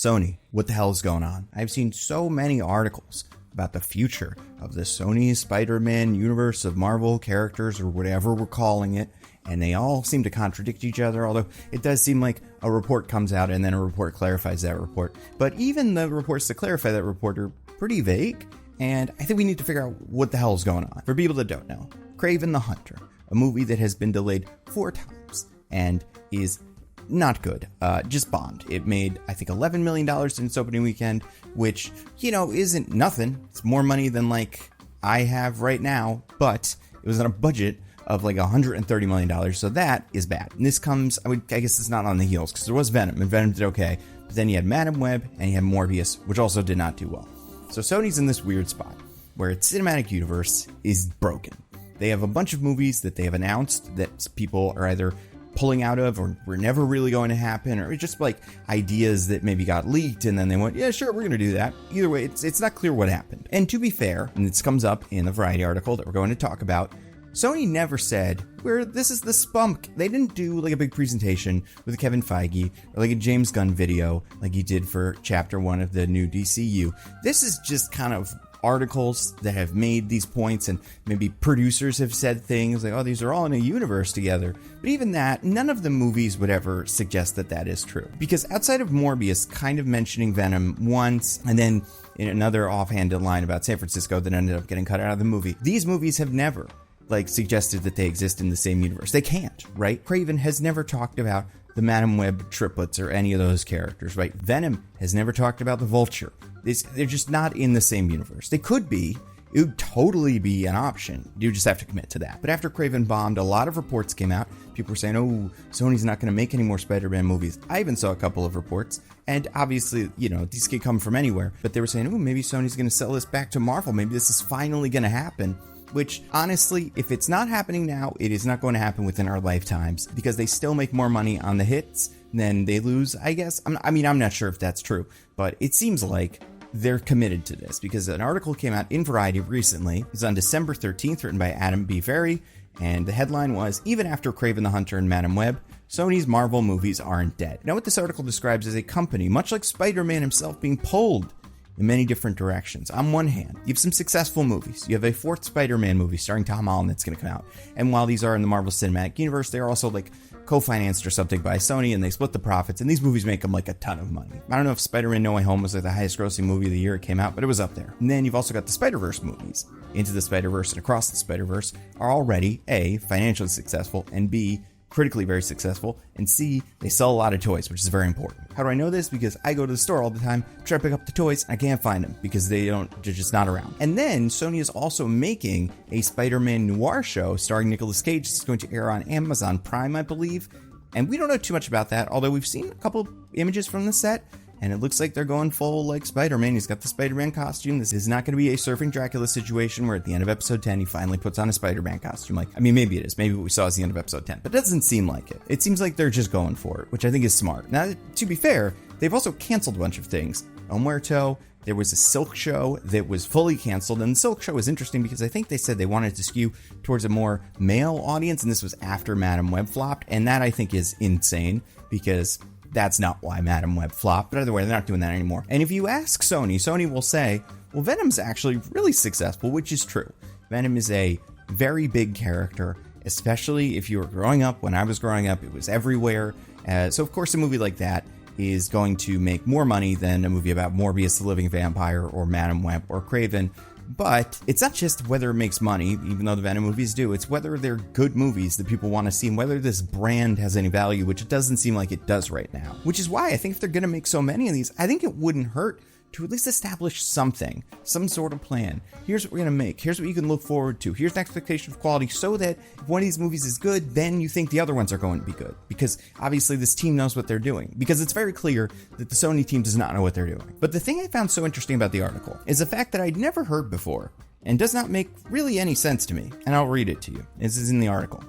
Sony, what the hell is going on? I've seen so many articles about the future of the Sony Spider-Man universe of Marvel characters, or whatever we're calling it, and they all seem to contradict each other, although it does seem like a report comes out and then a report clarifies that report. But even the reports that clarify that report are pretty vague, and I think we need to figure out what the hell is going on. For people that don't know, Kraven the Hunter, a movie that has been delayed 4 times and is not good, just bombed. It made, I think, $11 million in its opening weekend, which, isn't nothing. It's more money than, I have right now, but it was on a budget of, $130 million, so that is bad. And this comes, I guess it's not on the heels, because there was Venom, and Venom did okay, but then you had Madam Web, and you had Morbius, which also did not do well. So Sony's in this weird spot, where its cinematic universe is broken. They have a bunch of movies that they have announced that people are either pulling out of, or were never really going to happen, or just ideas that maybe got leaked and then they went, yeah, sure, we're going to do that. Either way, it's not clear what happened. And to be fair, and this comes up in the Variety article that we're going to talk about, Sony never said, this is the spunk. They didn't do a big presentation with Kevin Feige or a James Gunn video like he did for chapter 1 of the new DCU. This is just kind of articles that have made these points, and maybe producers have said things like, oh, these are all in a universe together. But even that, none of the movies would ever suggest that that is true. Because outside of Morbius kind of mentioning Venom once, and then in another offhanded line about San Francisco that ended up getting cut out of the movie, these movies have never suggested that they exist in the same universe. They can't, right? Kraven has never talked about the Madam Web triplets or any of those characters, right? Venom has never talked about the Vulture. They're just not in the same universe. They could be. It would totally be an option. You just have to commit to that. But after Kraven bombed, a lot of reports came out. People were saying, oh, Sony's not going to make any more Spider-Man movies. I even saw a couple of reports. And obviously, these could come from anywhere. But they were saying, oh, maybe Sony's going to sell this back to Marvel. Maybe this is finally going to happen. Which, honestly, if it's not happening now, it is not going to happen within our lifetimes, because they still make more money on the hits than they lose, I guess. I'm not sure if that's true, but it seems like they're committed to this, because an article came out in Variety recently. It was on December 13th, written by Adam B. Ferry, and the headline was, even after Kraven the Hunter and Madam Web, Sony's Marvel movies aren't dead. Now, what this article describes is a company, much like Spider-Man himself, being pulled in many different directions. On one hand, you have some successful movies. You have a 4th Spider-Man movie starring Tom Holland that's going to come out. And while these are in the Marvel Cinematic Universe, they're also co-financed or something by Sony, and they split the profits, and these movies make them a ton of money. I don't know if Spider-Man No Way Home was the highest grossing movie of the year it came out, but it was up there. And then you've also got the Spider-Verse movies. Into the Spider-Verse and Across the Spider-Verse are already A, financially successful, and B, critically very successful, and C, they sell a lot of toys, which is very important. How do I know this? Because I go to the store all the time, try to pick up the toys, and I can't find them because they're just not around. And then Sony is also making a Spider-Man noir show starring Nicolas Cage. It's going to air on Amazon Prime, I believe. And we don't know too much about that, although we've seen a couple images from the set, and it looks like they're going full Spider-Man. He's got the Spider-Man costume. This is not going to be a Surfing Dracula situation where at the end of episode 10, he finally puts on a Spider-Man costume. Maybe it is. Maybe what we saw is the end of episode 10, but it doesn't seem like it. It seems like they're just going for it, which I think is smart. Now, to be fair, they've also canceled a bunch of things. El Muerto, there was a Silk show that was fully canceled, and the Silk show was interesting because I think they said they wanted to skew towards a more male audience, and this was after Madam Web flopped, and that I think is insane because that's not why Madam Web flopped, but either way, they're not doing that anymore. And if you ask Sony, Sony will say, well, Venom's actually really successful, which is true. Venom is a very big character, especially if you were growing up. When I was growing up, it was everywhere. So, of course, a movie like that is going to make more money than a movie about Morbius the Living Vampire or Madam Web or Kraven. But it's not just whether it makes money, even though the Venom movies do. It's whether they're good movies that people want to see and whether this brand has any value, which it doesn't seem like it does right now. Which is why I think if they're going to make so many of these, I think it wouldn't hurt to at least establish something, some sort of plan. Here's what we're going to make. Here's what you can look forward to. Here's an expectation of quality so that if one of these movies is good, then you think the other ones are going to be good. Because obviously this team knows what they're doing. Because it's very clear that the Sony team does not know what they're doing. But the thing I found so interesting about the article is the fact that I'd never heard before and does not make really any sense to me. And I'll read it to you. This is in the article.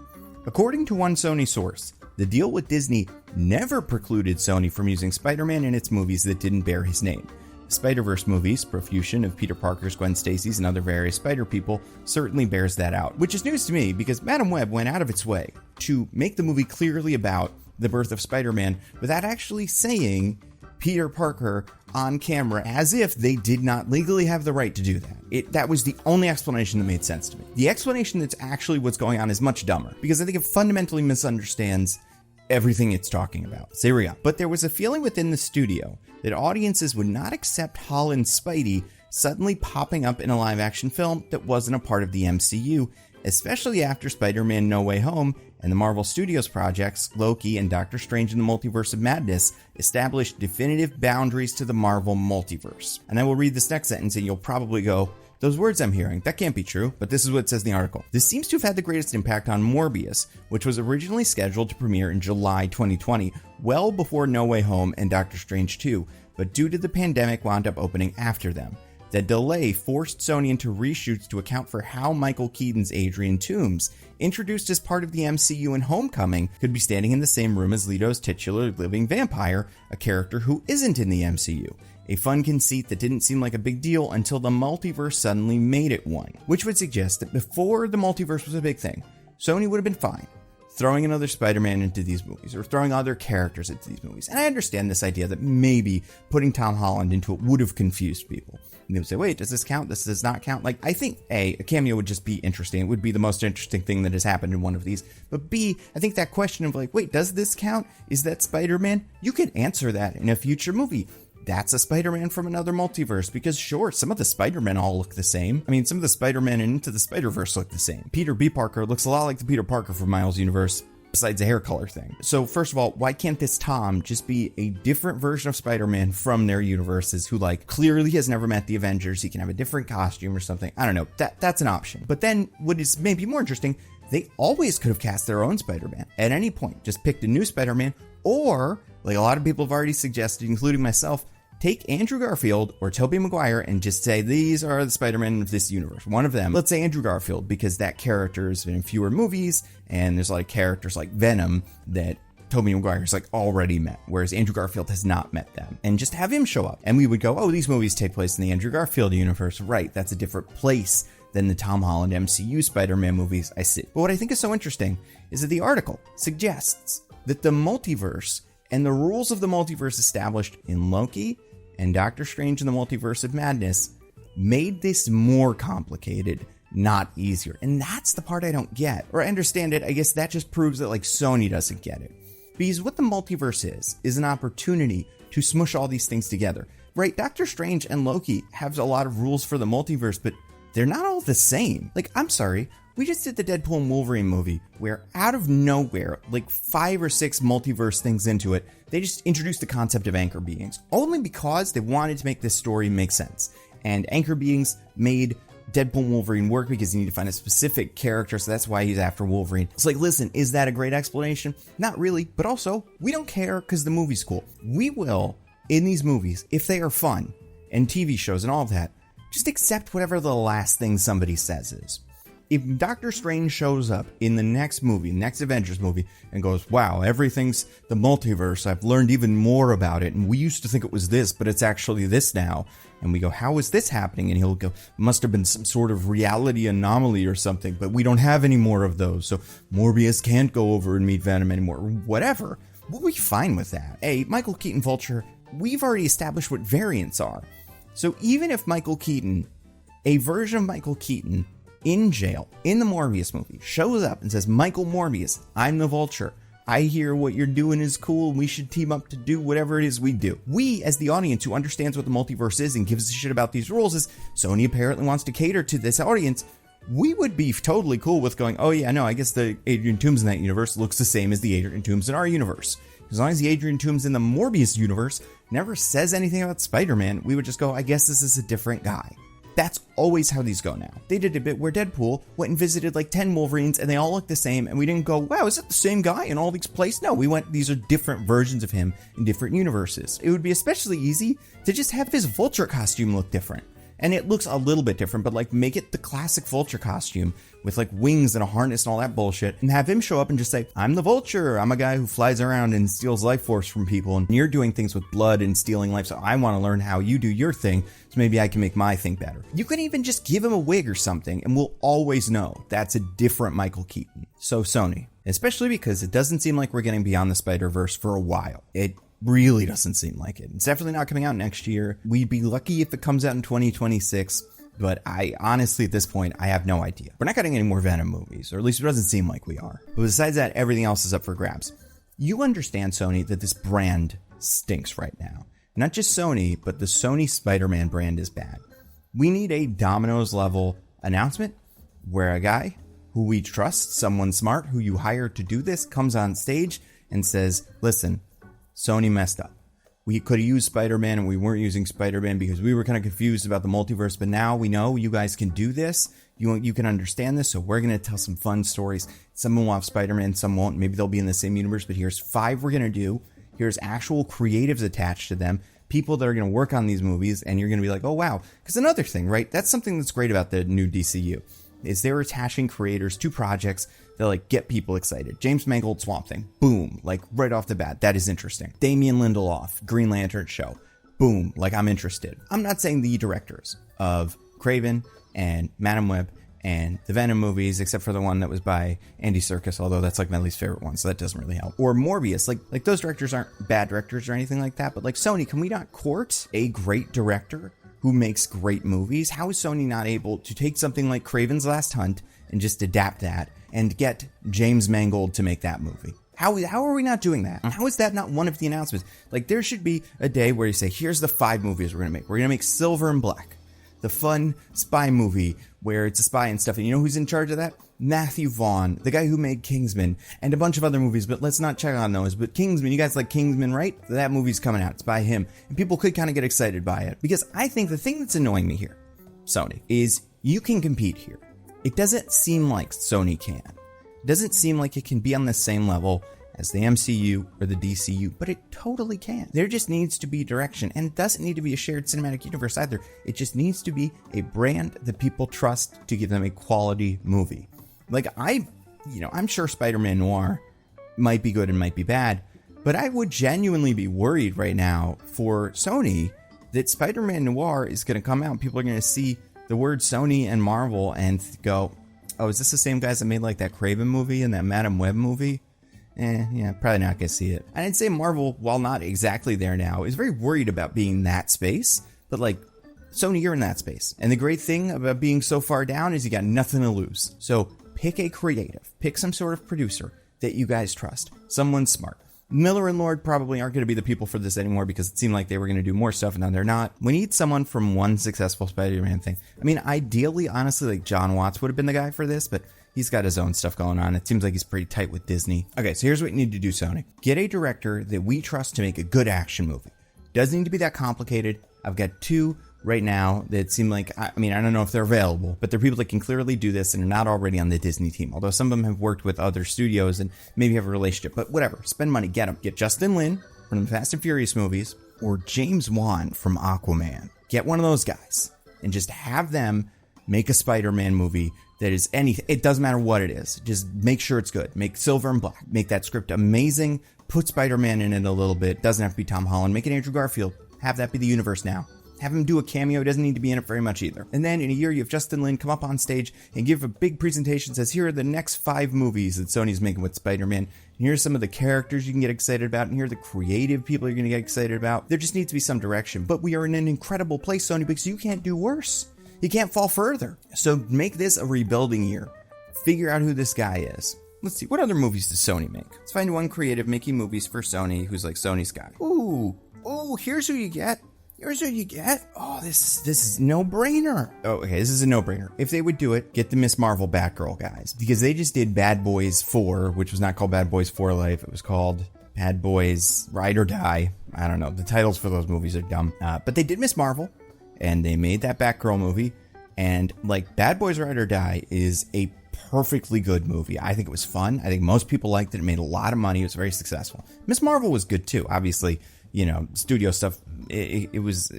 According to one Sony source, the deal with Disney never precluded Sony from using Spider-Man in its movies that didn't bear his name. Spider-Verse movies, profusion of Peter Parker's, Gwen Stacy's, and other various Spider people, certainly bears that out. Which is news to me because Madam Web went out of its way to make the movie clearly about the birth of Spider-Man without actually saying Peter Parker on camera as if they did not legally have the right to do that. That was the only explanation that made sense to me. The explanation that's actually what's going on is much dumber, because I think it fundamentally misunderstands everything it's talking about. So here we go. But there was a feeling within the studio that audiences would not accept Holland's Spidey suddenly popping up in a live-action film that wasn't a part of the MCU, especially after Spider-Man No Way Home and the Marvel Studios projects, Loki and Doctor Strange in the Multiverse of Madness, established definitive boundaries to the Marvel multiverse. And I will read this next sentence and you'll probably go, those words I'm hearing, that can't be true, but this is what it says in the article. This seems to have had the greatest impact on Morbius, which was originally scheduled to premiere in July 2020, well before No Way Home and Doctor Strange 2, but due to the pandemic wound up opening after them. The delay forced Sony into reshoots to account for how Michael Keaton's Adrian Toomes, introduced as part of the MCU in Homecoming, could be standing in the same room as Leto's titular living vampire, a character who isn't in the MCU. A fun conceit that didn't seem like a big deal until the multiverse suddenly made it one, which would suggest that before the multiverse was a big thing, Sony would have been fine throwing another Spider-Man into these movies or throwing other characters into these movies. And I understand this idea that maybe putting Tom Holland into it would have confused people. And they would say, wait, does this count? This does not count. Like, I think A, a cameo would just be interesting. It would be the most interesting thing that has happened in one of these. But B, I think that question of like, wait, does this count? Is that Spider-Man? You could answer that in a future movie. That's a Spider-Man from another multiverse, because sure, some of the Spider-Men all look the same. I mean, some of the Spider-Men in Into the Spider-Verse look the same. Peter B. Parker looks a lot like the Peter Parker from Miles' universe, besides the hair color thing. So first of all, why can't this Tom just be a different version of Spider-Man from their universes who like clearly has never met the Avengers? He can have a different costume or something. I don't know. That's an option. But then what is maybe more interesting, they always could have cast their own Spider-Man at any point. Just picked a new Spider-Man, or like a lot of people have already suggested, including myself, take Andrew Garfield or Tobey Maguire and just say, these are the Spider-Men of this universe. One of them, let's say Andrew Garfield, because that character has been in fewer movies, and there's like characters like Venom that Tobey Maguire's like already met, whereas Andrew Garfield has not met them. And just have him show up. And we would go, oh, these movies take place in the Andrew Garfield universe. Right, that's a different place than the Tom Holland MCU Spider-Man movies. I see. But what I think is so interesting is that the article suggests that the multiverse and the rules of the multiverse established in Loki and Doctor Strange in the Multiverse of Madness made this more complicated, not easier. And that's the part I don't get. Or I understand it, I guess that just proves that like Sony doesn't get it. Because what the multiverse is an opportunity to smush all these things together. Right, Doctor Strange and Loki have a lot of rules for the multiverse, but they're not all the same. Like, I'm sorry, we just did the Deadpool and Wolverine movie where out of nowhere, like 5 or 6 multiverse things into it, they just introduced the concept of anchor beings, only because they wanted to make this story make sense. And anchor beings made Deadpool and Wolverine work because you need to find a specific character, so that's why he's after Wolverine. It's like, listen, is that a great explanation? Not really, but also, we don't care because the movie's cool. We will, in these movies, if they are fun, and TV shows and all of that, just accept whatever the last thing somebody says is. If Doctor Strange shows up in the next movie, next Avengers movie, and goes, wow, everything's the multiverse, I've learned even more about it, and we used to think it was this, but it's actually this now, and we go, how is this happening? And he'll go, must have been some sort of reality anomaly or something, but we don't have any more of those, so Morbius can't go over and meet Venom anymore, whatever. We'll be fine with that. Michael Keaton Vulture, we've already established what variants are. So even if Michael Keaton, a version of Michael Keaton, in jail, in the Morbius movie, shows up and says, Michael Morbius, I'm the Vulture. I hear what you're doing is cool, and we should team up to do whatever it is we do. We, as the audience who understands what the multiverse is and gives a shit about these rules, as Sony apparently wants to cater to this audience, we would be totally cool with going, oh yeah, no, I guess the Adrian Toomes in that universe looks the same as the Adrian Toomes in our universe. As long as the Adrian Toomes in the Morbius universe never says anything about Spider-Man, we would just go, I guess this is a different guy. That's always how these go now. They did a bit where Deadpool went and visited like 10 Wolverines and they all look the same, and we didn't go, wow, is that the same guy in all these places? No, we went, these are different versions of him in different universes. It would be especially easy to just have his Vulture costume look different. And it looks a little bit different, but like make it the classic Vulture costume with like wings and a harness and all that bullshit, and have him show up and just say, I'm the Vulture. I'm a guy who flies around and steals life force from people, and you're doing things with blood and stealing life, so I want to learn how you do your thing, so maybe I can make my thing better. You can even just give him a wig or something, and we'll always know that's a different Michael Keaton. So Sony, especially because it doesn't seem like we're getting Beyond the Spider-Verse for a while. It Really doesn't seem like it. It's definitely not coming out next year. We'd be lucky if it comes out in 2026. But I honestly, at this point, I have no idea. We're not getting any more Venom movies, or at least it doesn't seem like we are. But besides that, everything else is up for grabs. You understand, Sony, that this brand stinks right now. Not just Sony, but the Sony Spider-Man brand is bad. We need a Domino's level announcement where a guy who we trust, someone smart who you hire to do this, comes on stage and says, listen, Sony messed up. We could have used Spider-Man and we weren't using Spider-Man because we were kind of confused about the multiverse, but now we know you guys can do this. You can understand this, so we're going to tell some fun stories. Some will have Spider-Man, some won't. Maybe they'll be in the same universe, but here's 5 we're going to do. Here's actual creatives attached to them, people that are going to work on these movies, and you're going to be like, oh, wow. Because another thing, right? That's something that's great about the new DCU, is they're attaching creators to projects that like get people excited. James Mangold, Swamp Thing, boom, like right off the bat, that is interesting. Damian Lindelof, Green Lantern show, boom, like I'm interested. I'm not saying the directors of Kraven and Madam Web and the Venom movies, except for the one that was by Andy Serkis, although that's like my least favorite one, so that doesn't really help. Or Morbius, like those directors aren't bad directors or anything like that, but like Sony, can we not court a great director who makes great movies? How is Sony not able to take something like Kraven's Last Hunt and just adapt that and get James Mangold to make that movie? How are we not doing that? How is that not one of the announcements? Like, there should be a day where you say, here's the 5 movies we're going to make. We're going to make Silver and Black, the fun spy movie where it's a spy and stuff. And you know who's in charge of that? Matthew Vaughn, the guy who made Kingsman and a bunch of other movies, but let's not check on those. But Kingsman, you guys like Kingsman, right? That movie's coming out. It's by him. And people could kind of get excited by it. Because I think the thing that's annoying me here, Sony, is you can compete here. It doesn't seem like Sony can. It doesn't seem like it can be on the same level as the MCU or the DCU, but it totally can. There just needs to be direction, and it doesn't need to be a shared cinematic universe either. It just needs to be a brand that people trust to give them a quality movie. Like, I'm sure Spider-Man Noir might be good and might be bad, but I would genuinely be worried right now for Sony that Spider-Man Noir is going to come out. People are going to see the word Sony and Marvel and go, oh, is this the same guys that made like that Kraven movie and that Madam Web movie? Yeah, probably not going to see it. And I'd say Marvel, while not exactly there now, is very worried about being that space. But like, Sony, you're in that space. And the great thing about being so far down is you got nothing to lose. So pick a creative. Pick some sort of producer that you guys trust. Someone smart. Miller and Lord probably aren't going to be the people for this anymore because it seemed like they were going to do more stuff, and now they're not. We need someone from one successful Spider-Man thing. I mean, ideally, honestly, like John Watts would have been the guy for this, but he's got his own stuff going on. It seems like he's pretty tight with Disney. Okay, so here's what you need to do, Sony. Get a director that we trust to make a good action movie. Doesn't need to be that complicated. I've got 2 right now that seem like, I mean, I don't know if they're available, but they're people that can clearly do this and are not already on the Disney team. Although some of them have worked with other studios and maybe have a relationship, but whatever. Spend money, get them. Get Justin Lin from the Fast and Furious movies or James Wan from Aquaman. Get one of those guys and just have them make a Spider-Man movie that is anything. It doesn't matter what it is. Just make sure it's good. Make Silver and Black. Make that script amazing. Put Spider-Man in it a little bit. Doesn't have to be Tom Holland. Make it Andrew Garfield. Have that be the universe now. Have him do a cameo. It doesn't need to be in it very much either. And then in a year, you have Justin Lin come up on stage and give a big presentation. Says, here are the next 5 movies that Sony's making with Spider-Man. And here's some of the characters you can get excited about. And here are the creative people you're going to get excited about. There just needs to be some direction. But we are in an incredible place, Sony, because you can't do worse. You can't fall further. So make this a rebuilding year. Figure out who this guy is. Let's see, what other movies does Sony make? Let's find one creative making movies for Sony who's like Sony's guy. Ooh, here's who you get. Here's what you get. Oh, this is no-brainer. Oh, okay, this is a no-brainer. If they would do it, get the Miss Marvel Batgirl guys. Because they just did Bad Boys 4, which was not called Bad Boys 4 Life. It was called Bad Boys Ride or Die. I don't know. The titles for those movies are dumb. But they did Miss Marvel, and they made that Batgirl movie. And, like, Bad Boys Ride or Die is a perfectly good movie. I think it was fun. I think most people liked it. It made a lot of money. It was very successful. Miss Marvel was good, too. Obviously, you know, studio stuff, it was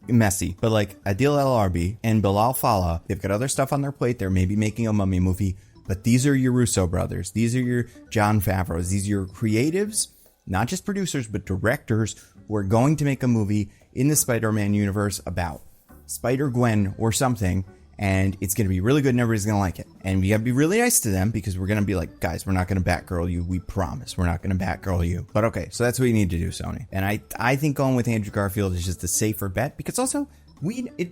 messy. But like Adil El Arbi and Bilal Fallah, they've got other stuff on their plate. They're maybe making a mummy movie. But these are your Russo brothers. These are your Jon Favreaus. These are your creatives, not just producers, but directors who are going to make a movie in the Spider-Man universe about Spider-Gwen or something. and it's going to be really good and everybody's going to like it. And we got to be really nice to them because we're going to be like, guys, we're not going to Batgirl you. We promise we're not going to Batgirl you. But okay, so that's what you need to do, Sony. And I think going with Andrew Garfield is just a safer bet because also,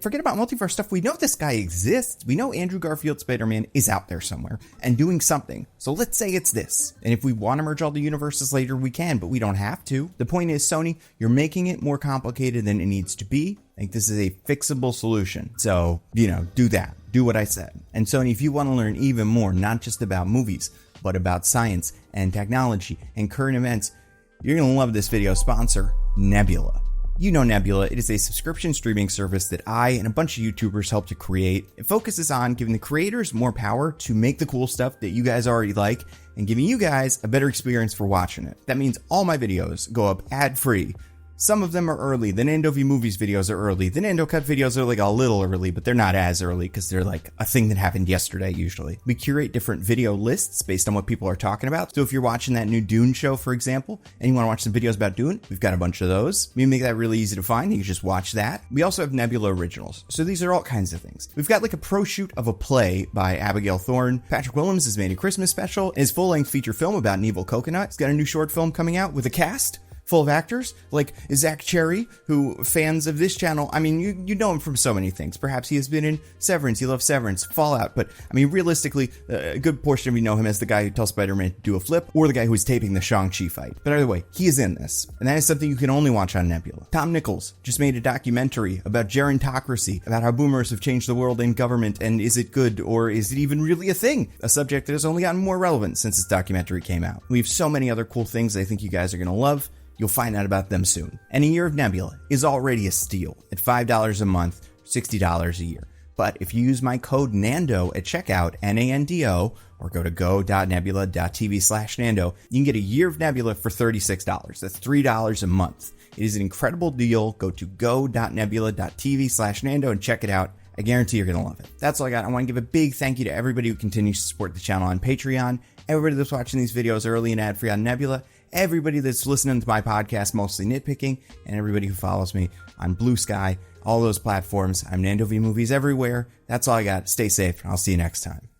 forget about multiverse stuff. We know this guy exists. We know Andrew Garfield Spider-Man is out there somewhere and doing something. So let's say it's this. And if we want to merge all the universes later, we can, but we don't have to. The point is, Sony, you're making it more complicated than it needs to be. Like, this is a fixable solution. So, do that. Do what I said. And Sony, if you want to learn even more, not just about movies, but about science and technology and current events, you're going to love this video sponsor, Nebula. You know Nebula, it is a subscription streaming service that I and a bunch of YouTubers helped to create. It focuses on giving the creators more power to make the cool stuff that you guys already like and giving you guys a better experience for watching it. That means all my videos go up ad-free. Some of them are early. The Nando V Movies videos are early. The Nando Cut videos are like a little early, but they're not as early because they're like a thing that happened yesterday usually. We curate different video lists based on what people are talking about. So if you're watching that new Dune show, for example, and you want to watch some videos about Dune, we've got a bunch of those. We make that really easy to find. You can just watch that. We also have Nebula Originals. So these are all kinds of things. We've got like a pro shoot of a play by Abigail Thorne. Patrick Willems has made a Christmas special. His full-length feature film about an evil coconut. He's got a new short film coming out with a cast full of actors like Zach Cherry, who fans of this channel, I mean, you know him from so many things. Perhaps he has been in Severance. He loves Severance, Fallout. But I mean, realistically, a good portion of you know him as the guy who tells Spider-Man to do a flip or the guy who is taping the Shang-Chi fight. But either way, he is in this. And that is something you can only watch on Nebula. Tom Nichols just made a documentary about gerontocracy, about how boomers have changed the world and government, and is it good or is it even really a thing? A subject that has only gotten more relevant since this documentary came out. We have so many other cool things I think you guys are going to love. You'll find out about them soon. And a year of Nebula is already a steal at $5 a month, $60 a year. But if you use my code NANDO at checkout, NANDO, or go to go.nebula.tv/Nando, you can get a year of Nebula for $36. That's $3 a month. It is an incredible deal. Go to go.nebula.tv/Nando and check it out. I guarantee you're going to love it. That's all I got. I want to give a big thank you to everybody who continues to support the channel on Patreon, everybody that's watching these videos early and ad-free on Nebula, everybody that's listening to my podcast, Mostly Nitpicking, and everybody who follows me on Blue Sky, all those platforms. I'm Nando V Movies everywhere. That's all I got. Stay safe. I'll see you next time.